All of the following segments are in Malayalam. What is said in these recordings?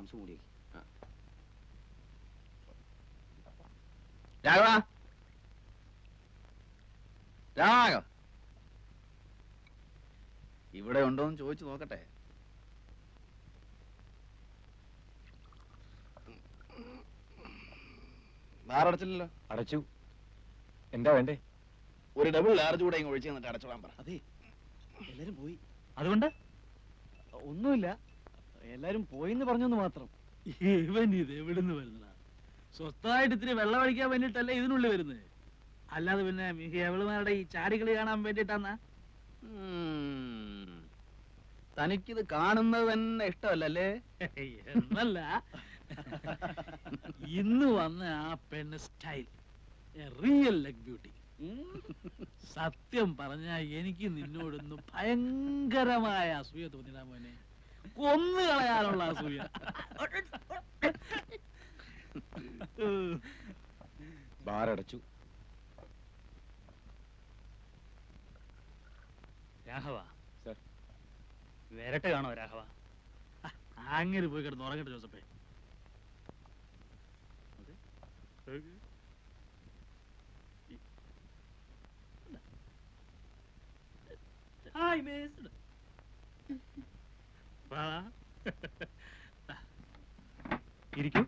തംസ് കൂടിയേക്ക്. രാഘവ, രാഘവ ഇവിടെ ഉണ്ടോന്ന് ചോദിച്ചു നോക്കട്ടെ. ബാറടച്ചില്ലല്ലോ? അടച്ചു. എന്താ വേണ്ടേ? ഒരു ഡബിൾ ലാർജ് കൂടെ ഒഴിച്ചു തന്നിട്ട് അടച്ചോളാൻ പറ. അതെ, എല്ലാരും പോയി. അതുകൊണ്ട് ഒന്നുമില്ല, എല്ലാരും പോയിന്ന് പറഞ്ഞെന്ന് മാത്രം. ഇവൻ ഇത് എവിടുന്ന് വരുന്നതാ? സ്വസ്ഥമായിട്ട് ഇത്തിരി വെള്ളം അടിക്കാൻ വേണ്ടിട്ടല്ലേ ഇതിനുള്ളിൽ വരുന്നത്, അല്ലാതെ പിന്നെ എവളുമാരുടെ ഈ ചാടികളി കാണാൻ വേണ്ടിട്ടാന്നാ? തനിക്കിത് കാണുന്നത് തന്നെ ഇഷ്ടമല്ലേ? എന്നല്ല, ഇന്ന് വന്ന ആ പെണ്ണ് സ്റ്റൈൽ റിയൽ ലെഗ് ബ്യൂട്ടി. സത്യം പറഞ്ഞ എനിക്ക് നിന്നോടൊന്ന് ഭയങ്കരമായ അസൂയ തോന്നിടാ മോനെ, കൊന്നു കളയാനുള്ള അസൂയ. ബാറടച്ചു. രാഘവ, വരട്ടെ കാണോ രാഘവ? അങ്ങനെ പോയി കിടന്ന് ഉറങ്ങട്ടെ ജോസഫേ. Hi miss. ഇരിക്കൂ.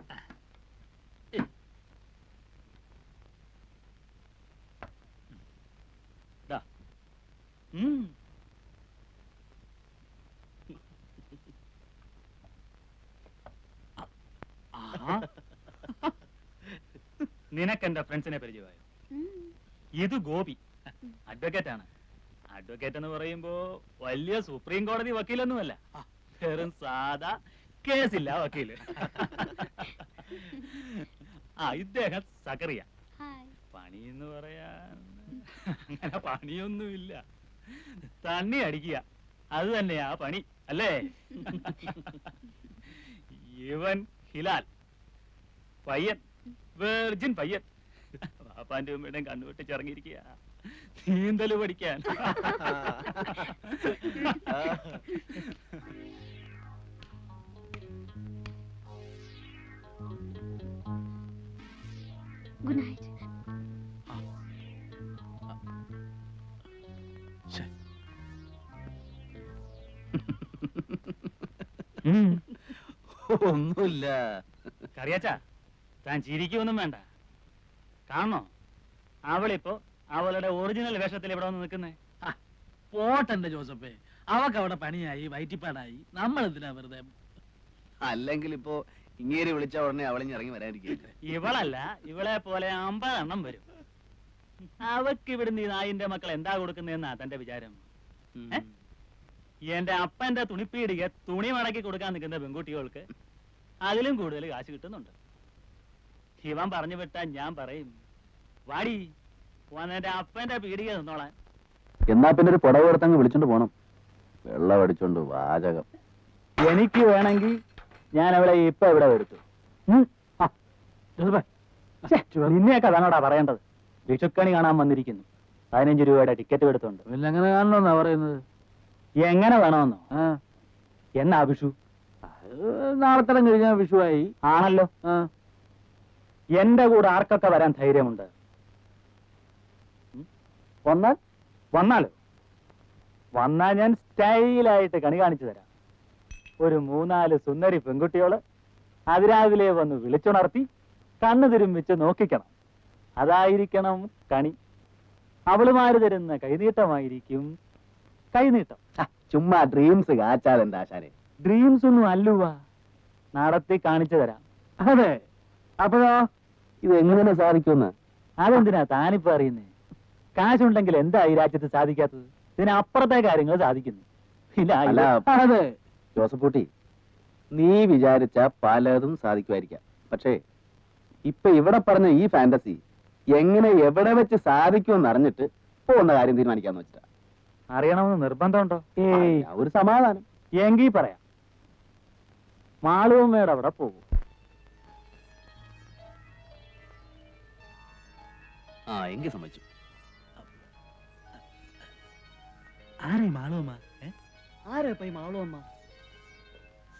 നിനക്ക് എന്റെ ഫ്രണ്ട്സിനെ പരിചയമായോ? ഇത് ഗോപി, അഡ്വക്കേറ്റ് ആണ്. അഡ്വക്കേറ്റ് എന്ന് പറയുമ്പോ വലിയ സുപ്രീം കോടതി വക്കീലൊന്നുമല്ല, വെറും സാധാ കേസില്ല വക്കീല്. ഇദ്ദേഹം സക്കറിയ. പണി എന്ന് പറയാൻ അങ്ങനെ പണിയൊന്നുമില്ല, തണ്ണി അടിക്കുക, അത് തന്നെയാ പണി അല്ലേ? ഇവൻ ഹിലാൽ, പയ്യൻ, വെർജിൻ പയ്യൻ. പാപ്പാന്റെ ഉമ്മയുടെയും കണ്ണുവെട്ടിച്ചിറങ്ങിയിരിക്കുക നീന്തല് പഠിക്കാൻ. Good night. ഒന്നുമില്ല. കറിയാച്ചാ, താൻ ചിരിക്കൊന്നും വേണ്ട. കാണണോ? അവളിപ്പോ അവളുടെ ഒറിജിനൽ വേഷത്തിൽ ഇവിടെ വന്ന് നിൽക്കുന്നേ. പോട്ടെന്റെ ജോസഫേ, അവക്ക് അവിടെ പണിയായി വയറ്റിപ്പാടായി, നമ്മൾ എന്തിനാ വെറുതെ? അല്ലെങ്കിൽ ഇപ്പോ ഇങ്ങേരി വിളിച്ച ഉടനെ അവളിഞ്ഞിറങ്ങി വരാതിരിക്കുക. ഇവളല്ല, ഇവളെ പോലെ 50 എണ്ണം വരും. അവക്ക് ഇവിടുന്ന് ഈ നായിന്റെ മക്കൾ എന്താ കൊടുക്കുന്നതെന്നാ തന്റെ വിചാരം? എന്റെ അപ്പന്റെ തുണിപ്പീടിക തുണി മടക്കി കൊടുക്കാൻ നിൽക്കുന്ന പെൺകുട്ടികൾക്ക് അതിലും കൂടുതൽ കാശ് കിട്ടുന്നുണ്ട്. ഇവൻ പറഞ്ഞു വിട്ടാ ഞാൻ പറയും, വാടി എന്റെ അപ്പന്റെ പീടിക നിന്നോളാൻ. എന്നാ പിന്നെ ഒരു പുടവ് എടുത്തങ്ങ് വിളിച്ചോണ്ട് പോണം. വെള്ളം അടിച്ചോണ്ട് വാചകം. എനിക്ക് വേണമെങ്കിൽ ഞാൻ അവളെ ഇപ്പൊ ഇവിടെ വരുത്തു. നിന്നെയൊക്കെ അതാണോടാ പറയേണ്ടത്? വിഷുക്കണി കാണാൻ വന്നിരിക്കുന്നു, 15 രൂപയുടെ ടിക്കറ്റ് എടുത്തോണ്ട്. പിന്നെ എങ്ങനെ കാണണമെന്നാ പറയുന്നത്? എങ്ങനെ വേണമെന്നോ? എന്നാ വിഷു? നാളെ തരം കഴിഞ്ഞാൽ വിഷുവായി. ആണല്ലോ. എന്റെ കൂടെ ആർക്കൊക്കെ വരാൻ ധൈര്യമുണ്ട്? വന്നാലോ? വന്നാൽ ഞാൻ സ്റ്റൈലായിട്ട് കണി കാണിച്ചു തരാം. ഒരു 3-4 സുന്ദരി പെൺകുട്ടികള് അതിരാവിലെ വന്ന് വിളിച്ചുണർത്തി കണ്ണു തിരുമ്പിച്ച് നോക്കിക്കണം. അതായിരിക്കണം കണി. അവളുമാര് തരുന്ന കൈനീട്ടമായിരിക്കും കൈനീട്ടം. ചുമ്മാ ഡ്രീംസ് കാച്ചാലെന്താ ആശാനെ? ഡ്രീംസ് ഒന്നും അല്ലുവാ, നടത്തി കാണിച്ചു തരാം. അതെ, അപ്പോഴോ ഇത് എങ്ങനെ സാധിക്കുമെന്ന്? അതെന്തിനാ താനിപ്പോ അറിയുന്നേ? കാശുണ്ടെങ്കിൽ എന്താ ഈ രാജ്യത്ത് സാധിക്കാത്തത്? ഇതിനപ്പുറത്തെ കാര്യങ്ങൾ സാധിക്കുന്നു. അതെ ജോസഫൂട്ടി, നീ വിചാരിച്ച പലതും സാധിക്കുമായിരിക്കാം. പക്ഷേ ഇപ്പൊ ഇവിടെ പറഞ്ഞ ഈ ഫാന്റസി എങ്ങനെ എവിടെ വെച്ച് സാധിക്കുമെന്ന് അറിഞ്ഞിട്ട് പോകുന്ന കാര്യം തീരുമാനിക്കാന്ന് വെച്ചിട്ടാ. അറിയണമെന്ന് നിർബന്ധമുണ്ടോ? ഒരു സമാധാനം. എങ്കിൽ പറയാം. മാളുവമ്മയുടെ അവിടെ പോകും. എങ്കിൽ സമ്മതിച്ചു. ആരേ മാളുവമ്മ? ആരാ ഇപ്പൊ ഈ മാളുവമ്മ?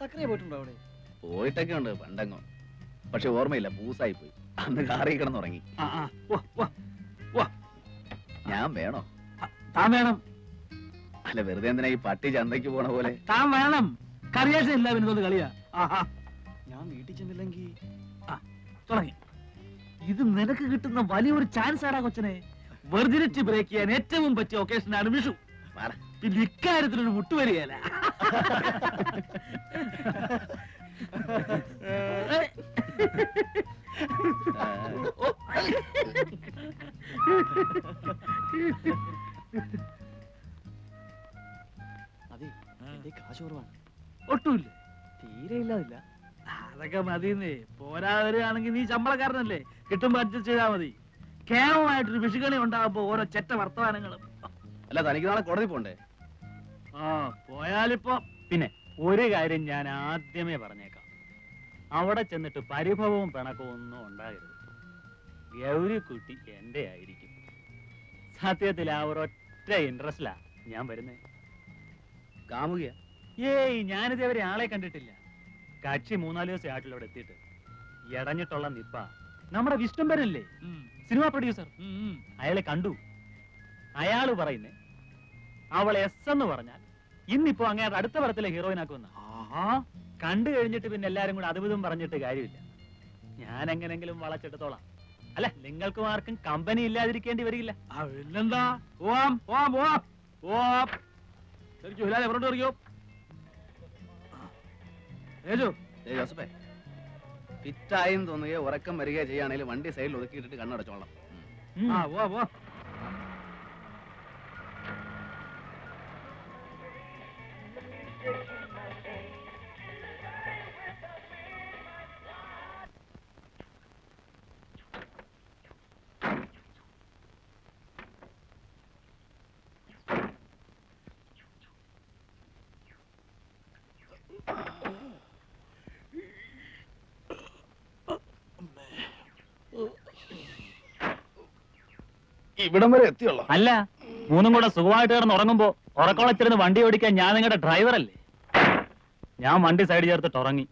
സക്രിയ പോയിട്ടുണ്ടോ അവിടെ? പോയിട്ടൊക്കെ ഉണ്ട് പണ്ടങ്ങോ. പക്ഷെ ഓർമ്മയില്ല, പൂസായി പോയി. അന്ന് കാറി കിടന്നുറങ്ങി. ഞാൻ വേണോ? താൻ വേണം. അല്ല, വെറുതെ എന്തിനാ ഈ പട്ടി ചന്തയ്ക്ക് പോണ പോലെ? താൻ വേണം. കറിയാച്ച ഇല്ല പിന്നെ കളിയാ. ഞാൻ വീട്ടിൽ ചെന്നില്ലെങ്കിൽ തുടങ്ങി. ഇത് നിനക്ക് കിട്ടുന്ന വലിയൊരു ചാൻസ് ആടാ കൊച്ചനെ. വെർജിനിറ്റി ബ്രേക്ക് ചെയ്യാൻ ഏറ്റവും പറ്റിയ ഒക്കേഷനാണ് വിഷു. പിന്നെ ഇക്കാര്യത്തിലൊരു മുട്ടുവരികയല്ല. അതെ, എന്റെ കാശ് കുറവാണ്. ഒട്ടുമില്ല. തീരെ ഇല്ലാതില്ല. അതൊക്കെ മതിന്നേ. പോരാവരുകയാണെങ്കിൽ നീ ശമ്പളക്കാരനല്ലേ, കിട്ടുമ്പോ അഡ്ജസ്റ്റ് ചെയ്താൽ മതി. കേവലമായിട്ടൊരു വിഷുകണി ഉണ്ടാകുമ്പോ ഓരോ ചെറ്റ വർത്തമാനങ്ങളും. അല്ല, തനിക്ക് നാളെ കോടതി പോണ്ടേ? പോയാലിപ്പോ പിന്നെ ഒരു കാര്യം ഞാൻ ആദ്യമേ പറഞ്ഞേക്കാം, അവിടെ ചെന്നിട്ട് പരിഭവവും പിണക്കവും ഒന്നും ഉണ്ടാകരുത്. ഗൗരിക്കുട്ടി എന്റെ ആയിരിക്കും. സത്യത്തിൽ ആ ഒരൊറ്റ ഇൻട്രസ്റ്റിലാ ഞാൻ വരുന്നേ. കാമുകിയ? ഏയ്, ഞാനിതേവരെ ആളെ കണ്ടിട്ടില്ല. കക്ഷി 3-4 ദിവസം ആയിട്ടില്ല ഇവിടെ എത്തിയിട്ട്. ഇടഞ്ഞിട്ടുള്ള നിപ്പ നമ്മുടെ വിഷ്ണുമ്പരല്ലേ, സിനിമാ പ്രൊഡ്യൂസർ, അയാളെ കണ്ടു. അയാള് പറയുന്നേ അവൾ എസ് എന്ന് പറഞ്ഞാൽ ഇന്നിപ്പോ അങ്ങേരുടെ അടുത്ത പടത്തിലെ ഹീറോയിൻ ആക്കുമെന്ന. കണ്ടു കഴിഞ്ഞിട്ട് പിന്നെ എല്ലാരും കൂടെ അതുവിധം പറഞ്ഞിട്ട് കാര്യമില്ല. ഞാൻ എങ്ങനെങ്കിലും വളച്ചെടുത്തോളാം. അല്ല, നിങ്ങൾക്കും ആർക്കും കമ്പനി ഇല്ലാതിരിക്കേണ്ടി വരില്ല. പിന്നെന്താ? പോവാം പോവാം പോവാം പോവാം. ശരിക്കും ഹിലാലെ എവരോട്ട് അറിയോ? ജോസഫേ, ഫിറ്റായെന്ന് തോന്നുകയോ ഉറക്കം വരികയോ ചെയ്യുകയാണെങ്കിൽ വണ്ടി സൈഡിൽ ഒതുക്കിയിട്ടിട്ട് കണ്ണടച്ചോളാം. പോവാ പോവാ. ഇവിടം വരെ എത്തിയുള്ളൂ. അല്ല, മൂന്നും കൂടെ സുഖമായിട്ട് കിടന്ന് ഉറങ്ങുമ്പോ ഉറക്കോളച്ചിരുന്ന് വണ്ടി ഓടിക്കാൻ ഞാൻ നിങ്ങളുടെ ഡ്രൈവറല്ലേ? ഞാൻ വണ്ടി സൈഡ് ചേർത്തിട്ട് ഉറങ്ങി.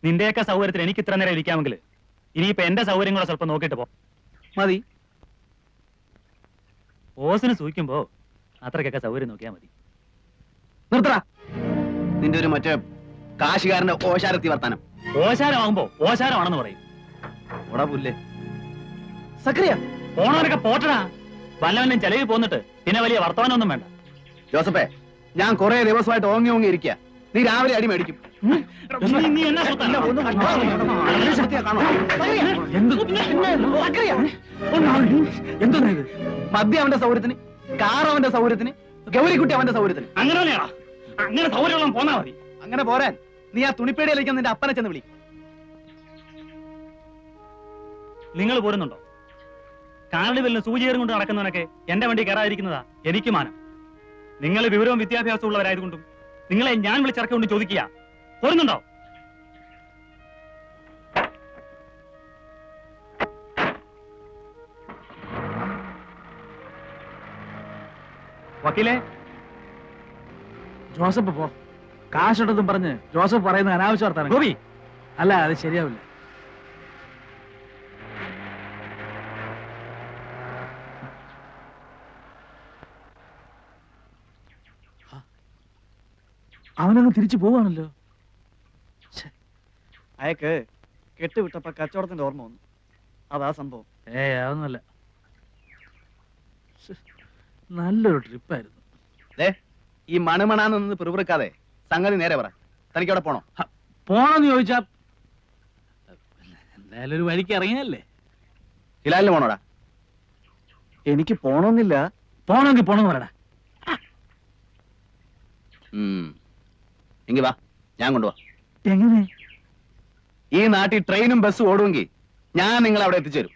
നിന്റെയൊക്കെ സൗകര്യത്തിന് എനിക്ക് ഇത്ര നേരം ഇരിക്കാമെങ്കിൽ ഇനിയിപ്പോ എന്റെ സൗകര്യം കൂടെ സ്വല്പം നോക്കിയിട്ട് പോ. മതി. ഓസിന് സൂഹിക്കുമ്പോ അത്രക്കൊക്കെ സൗകര്യം നോക്കിയാൽ മതി. നിർത്തടാ നിന്റെ ഒരു മറ്റേ കാശുകാരന്റെ ഓശാരത്തി വർത്താനം. ഓശാരമാകുമ്പോ ഓശാരമാണെന്ന് പറയും. ഓടാ പുല്ലേ. സക്രിയ പോണവരൊക്കെ പോട്ടടാ. വല്ലവനും ചെലവിൽ പോന്നിട്ട് പിന്നെ വലിയ വർത്തമാനമൊന്നും വേണ്ട. ജോസഫേ, ഞാൻ കുറെ ദിവസമായിട്ട് ഓങ്ങി ഓങ്ങി ഇരിക്കുക. നീ രാവിലെ അടി മേടിക്കും. നീ എന്നാ സ്വത്തല്ല? മദ്യ അവന്റെ സൗകര്യത്തിന്, കാർ അവന്റെ സൗകര്യത്തിന്, ഗൗരിക്കുട്ടി അവന്റെ സൗകര്യത്തിന്. അങ്ങനെ തന്നെയാ. അങ്ങനെ സൗകര്യം പോന്നാ മതി. അങ്ങനെ പോരാൻ നീ ആ തുണിപ്പേടിയിലേക്ക് നിന്റെ അപ്പനെ ചെന്ന് വിളി. നിങ്ങൾ പോരുന്നുണ്ടോ? കാർണിവലിന് സൂചിയേറും കൊണ്ട് നടക്കുന്നവനൊക്കെ എന്റെ വണ്ടി കയറാതിരിക്കുന്നതാ എനിക്ക് മാനം. നിങ്ങൾ വിവരവും വിദ്യാഭ്യാസവും ഉള്ളവരായതുകൊണ്ടും നിങ്ങളെ ഞാൻ വിളിച്ചിറക്കൊണ്ട് ചോദിക്കുക, പോരുന്നുണ്ടോ? വക്കീലേ, ജോസഫ് പോ. കാശുണ്ടെന്നും പറഞ്ഞ് ജോസഫ് പറയുന്ന അനാവശ്യ വർത്താനം. ഗോപി, അല്ല, അത് ശരിയാവില്ല. അവനങ്ങ് തിരിച്ചു പോവാണല്ലോ. അയക്ക് കെട്ടുവിട്ടപ്പോ കച്ചവടത്തിന്റെ ഓർമ്മ വന്നു. അതാ സംഭവം. അതൊന്നുമല്ല. നല്ലൊരു ട്രിപ്പായിരുന്നു. ഈ മണുമണാന്ന് പിറുപിറുക്കാതെ സംഗതി നേരെ പറ. തനിക്ക് അവിടെ പോണോ? പോണോന്ന് ചോദിച്ചാ എന്തായാലും ഒരു വഴിക്ക് ഇറങ്ങിയല്ലേ. ഹിലാലിന് പോണോടാ? എനിക്ക് പോണമെന്നില്ല. പോണമെങ്കിൽ പോണെന്ന് പറയടാ. എങ്കി വാ, ഞാൻ കൊണ്ടുപോവാ. എങ്ങനെ? ഈ നാട്ടിൽ ട്രെയിനും ബസ്സും ഓടുമെങ്കിൽ ഞാൻ നിങ്ങളെ അവിടെ എത്തിച്ചേരും.